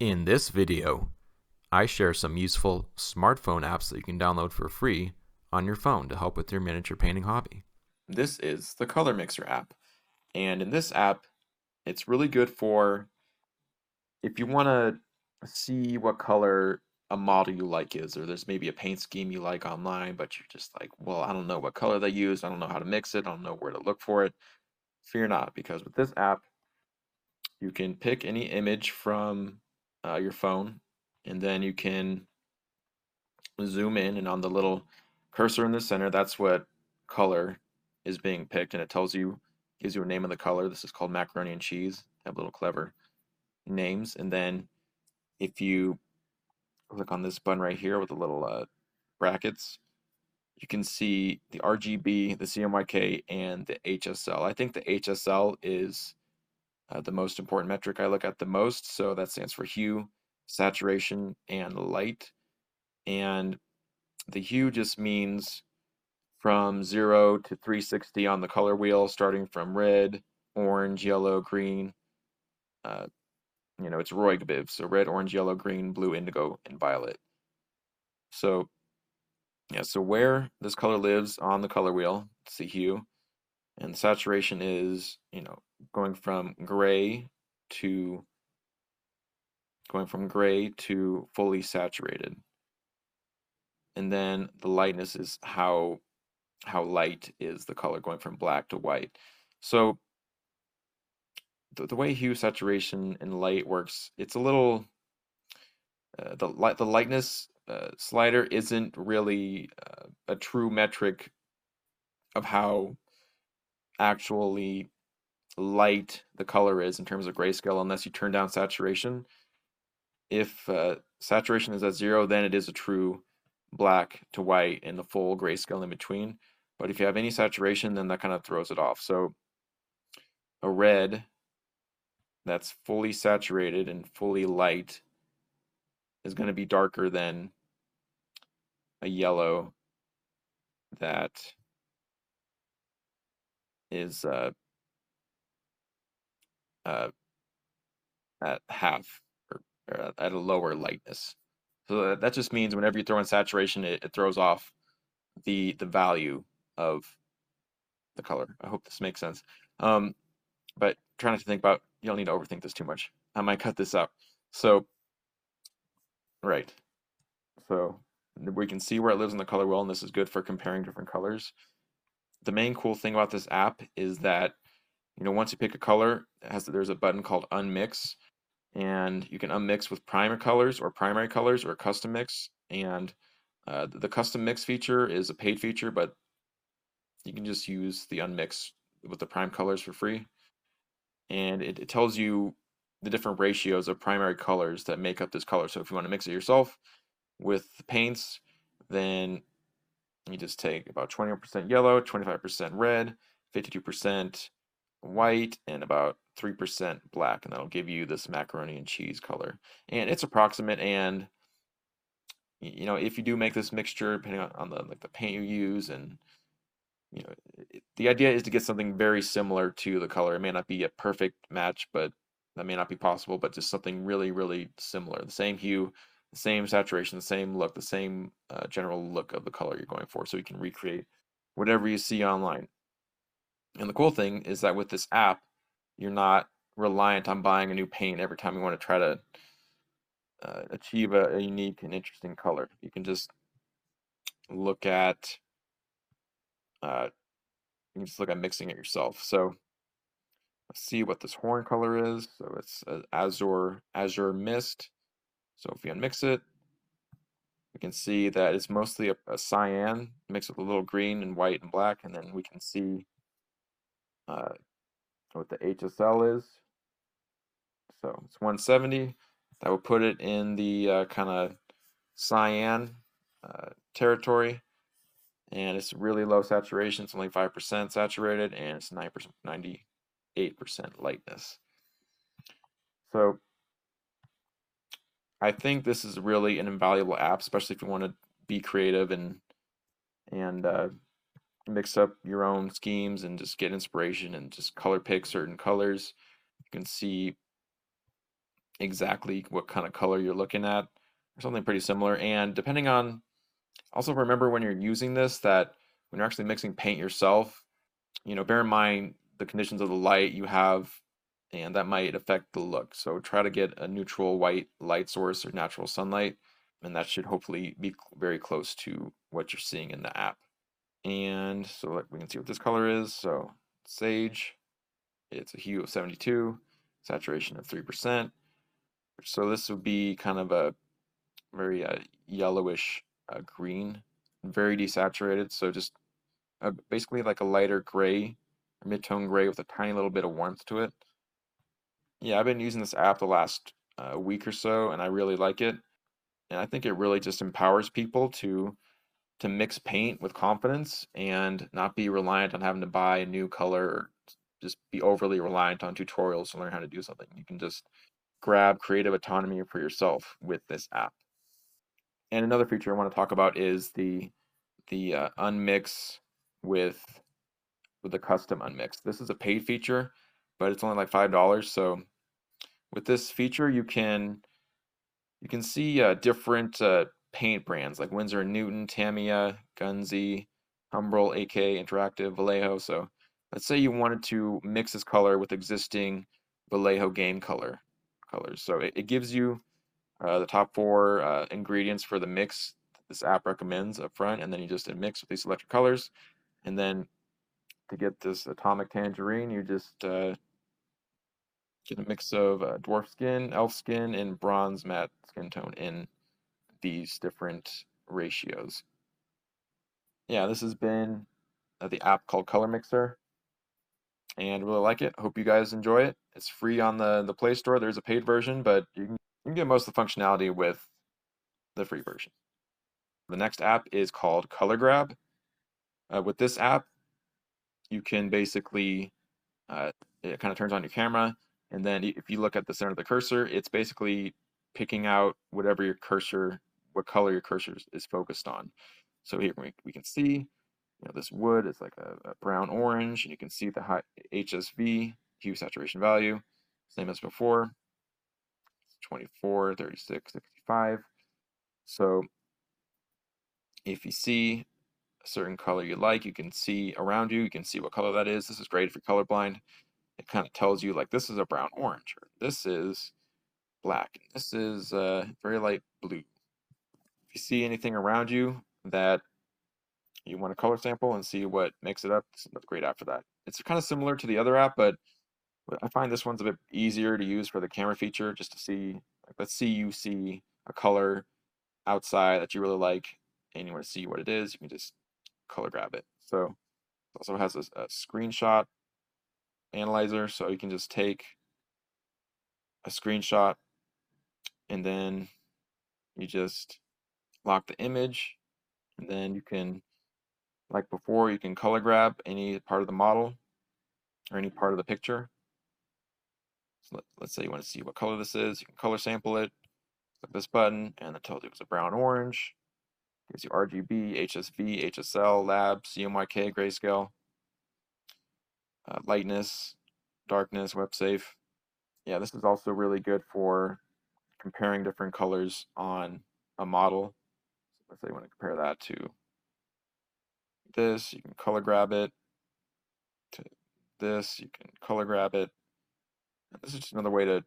In this video, I share some useful smartphone apps that you can download for free on your phone to help with your miniature painting hobby. This is the Color Mixer app, and in this app, it's really good for if you want to see what color a model you like is, or there's maybe a paint scheme you like online, but you're just like, well, I don't know what color they use, I don't know how to mix it, I don't know where to look for it. Fear not, because with this app, you can pick any image from your phone, and then you can zoom in, and on the little cursor in the center, that's what color is being picked, and it gives you a name of the color. This is called macaroni and cheese. Have little clever names. And then if you click on this button right here with the little brackets, you can see the RGB, the CMYK, and the HSL. I think the HSL is the most important metric I look at the most. So that stands for hue, saturation, and light. And the hue just means from 0 to 360 on the color wheel, starting from red, orange, yellow, green. It's Roygbiv, so red, orange, yellow, green, blue, indigo, and violet. So, yeah, so where this color lives on the color wheel, it's the hue, and saturation is, going from gray to fully saturated. And then the lightness is how light is the color, going from black to white. So the way hue, saturation, and light works, it's a little the lightness slider isn't really a true metric of how actually light the color is in terms of grayscale, unless you turn down saturation. If saturation is at 0, then it is a true black to white and the full grayscale in between. But if you have any saturation, then that kind of throws it off. So a red that's fully saturated and fully light is going to be darker than a yellow that is uh, at half, or at a lower lightness. So that just means whenever you throw in saturation, it throws off the value of the color. I hope this makes sense. But trying not to think about, you don't need to overthink this too much. I might cut this out. So, right. So we can see where it lives in the color wheel, and this is good for comparing different colors. The main cool thing about this app is that, once you pick a color, there's a button called Unmix, and you can unmix with primary colors or a custom mix. And the custom mix feature is a paid feature, but you can just use the unmix with the prime colors for free. And it tells you the different ratios of primary colors that make up this color. So if you want to mix it yourself with paints, then you just take about 20% yellow, 25% red, 52% white, and about 3% black, and that'll give you this macaroni and cheese color. And it's approximate, and if you do make this mixture, depending on the paint you use, and the idea is to get something very similar to the color. It may not be a perfect match, but that may not be possible, but just something really, really similar. The same hue, the same saturation, the same look, the same general look of the color you're going for, so you can recreate whatever you see online. And the cool thing is that with this app, you're not reliant on buying a new paint every time you want to try to achieve a unique and interesting color. You can just look at mixing it yourself. So let's see what this horn color is. So it's azure mist. So if you unmix it, we can see that it's mostly a cyan mixed with a little green and white and black, and then we can see what the HSL is. So it's 170. That would put it in the kind of cyan territory, and it's really low saturation. It's only 5% saturated, and it's 98% lightness. So I think this is really an invaluable app, especially if you want to be creative and mix up your own schemes and just get inspiration and just color pick certain colors. You can see exactly what kind of color you're looking at, or something pretty similar. And depending on, also remember when you're using this that when you're actually mixing paint yourself, bear in mind the conditions of the light you have, and that might affect the look. So try to get a neutral white light source or natural sunlight, and that should hopefully be very close to what you're seeing in the app. And so we can see what this color is. So sage, it's a hue of 72, saturation of 3%. So this would be kind of a very yellowish green, very desaturated. So just basically like a lighter gray, mid-tone gray with a tiny little bit of warmth to it. Yeah, I've been using this app the last week or so, and I really like it. And I think it really just empowers people to mix paint with confidence and not be reliant on having to buy a new color or just be overly reliant on tutorials to learn how to do something. You can just grab creative autonomy for yourself with this app. And another feature I want to talk about is the unmix with the custom unmix. This is a paid feature, but it's only like $5. So with this feature, you can see different paint brands like Winsor& and Newton, Tamiya, Gunzy, Humbrol, AK, Interactive, Vallejo. So let's say you wanted to mix this color with existing Vallejo game colors. So it gives you the top four ingredients for the mix this app recommends up front, and then you just mix with these selected colors. And then to get this atomic tangerine, you just get a mix of dwarf skin, elf skin, and bronze matte skin tone in these different ratios. Yeah, this has been the app called Color Mixer, and really like it. Hope you guys enjoy it. It's free on the Play Store. There's a paid version, but you can get most of the functionality with the free version. The next app is called Color Grab. With this app, you can basically it kind of turns on your camera, and then if you look at the center of the cursor, it's basically picking out whatever what color your cursor is focused on. So here we can see, this wood is like a brown orange, and you can see the high HSV, hue saturation value, same as before, 24, 36, 65. So if you see a certain color you like, you can see around you, you can see what color that is. This is great if you're colorblind. It kind of tells you like this is a brown orange, or this is black, and this is very light blue. If you see anything around you that you want to color sample and see what makes it up, it's another great app for that. It's kind of similar to the other app, but I find this one's a bit easier to use for the camera feature, just to see, like, let's see you see a color outside that you really like, and you want to see what it is, you can just color grab it. So it also has a screenshot analyzer, so you can just take a screenshot and then you just lock the image, and then you can, like before, you can color grab any part of the model or any part of the picture. So let's say you want to see what color this is, you can color sample it, click this button, and it tells you it's a brown orange. Gives you RGB, HSV, HSL, lab, CMYK, grayscale, lightness, darkness, web safe. Yeah, this is also really good for comparing different colors on a model. So let's say you want to compare that to this, you can color grab it. To this, you can color grab it. This is just another way to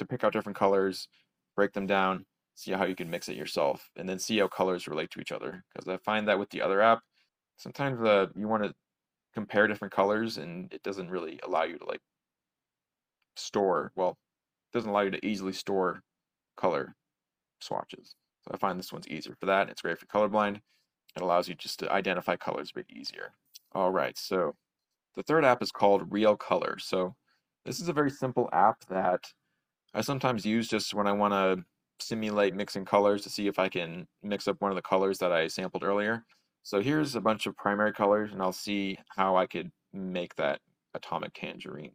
pick out different colors, break them down, see how you can mix it yourself, and then see how colors relate to each other. Because I find that with the other app, sometimes you want to compare different colors, and it doesn't really allow you to like store. Well, it doesn't allow you to easily store color swatches. So I find this one's easier for that. It's great for colorblind. It allows you just to identify colors a bit easier. All right, so the third app is called Real Color. So this is a very simple app that I sometimes use just when I want to simulate mixing colors to see if I can mix up one of the colors that I sampled earlier. So here's a bunch of primary colors, and I'll see how I could make that atomic tangerine.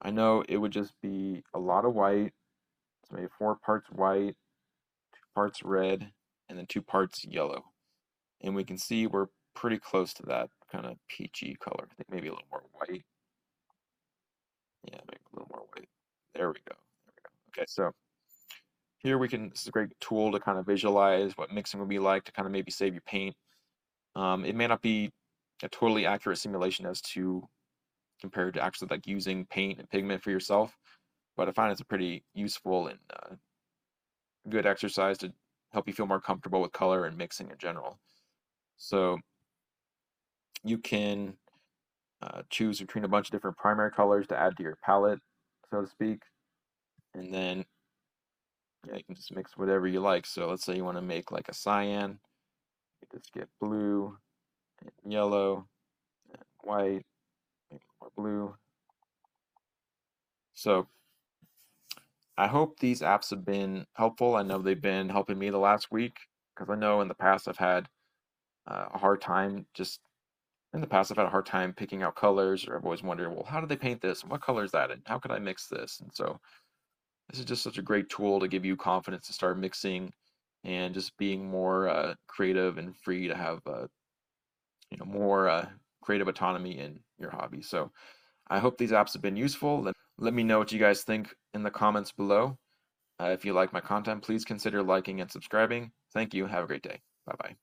I know it would just be a lot of white, so maybe 4 parts white, 2 parts red, and then 2 parts yellow. And we can see we're pretty close to that kind of peachy color. I think maybe a little more white. Yeah, maybe a little more white. There we go. There we go. Okay, so here this is a great tool to kind of visualize what mixing would be like to kind of maybe save you paint. It may not be a totally accurate simulation as to compared to actually like using paint and pigment for yourself, but I find it's a pretty useful and good exercise to help you feel more comfortable with color and mixing in general. So you can choose between a bunch of different primary colors to add to your palette, so to speak, and then yeah, you can just mix whatever you like. So let's say you want to make like a cyan, you just get blue and yellow and white, maybe more blue. So I hope these apps have been helpful. I know they've been helping me the last week because I know in the past I've had a hard time picking out colors, or I've always wondered, well, how do they paint this? And what color is that? And how could I mix this? And so this is just such a great tool to give you confidence to start mixing and just being more creative and free to have more creative autonomy in your hobby. So I hope these apps have been useful. Let me know what you guys think in the comments below. If you like my content, please consider liking and subscribing. Thank you. Have a great day. Bye bye.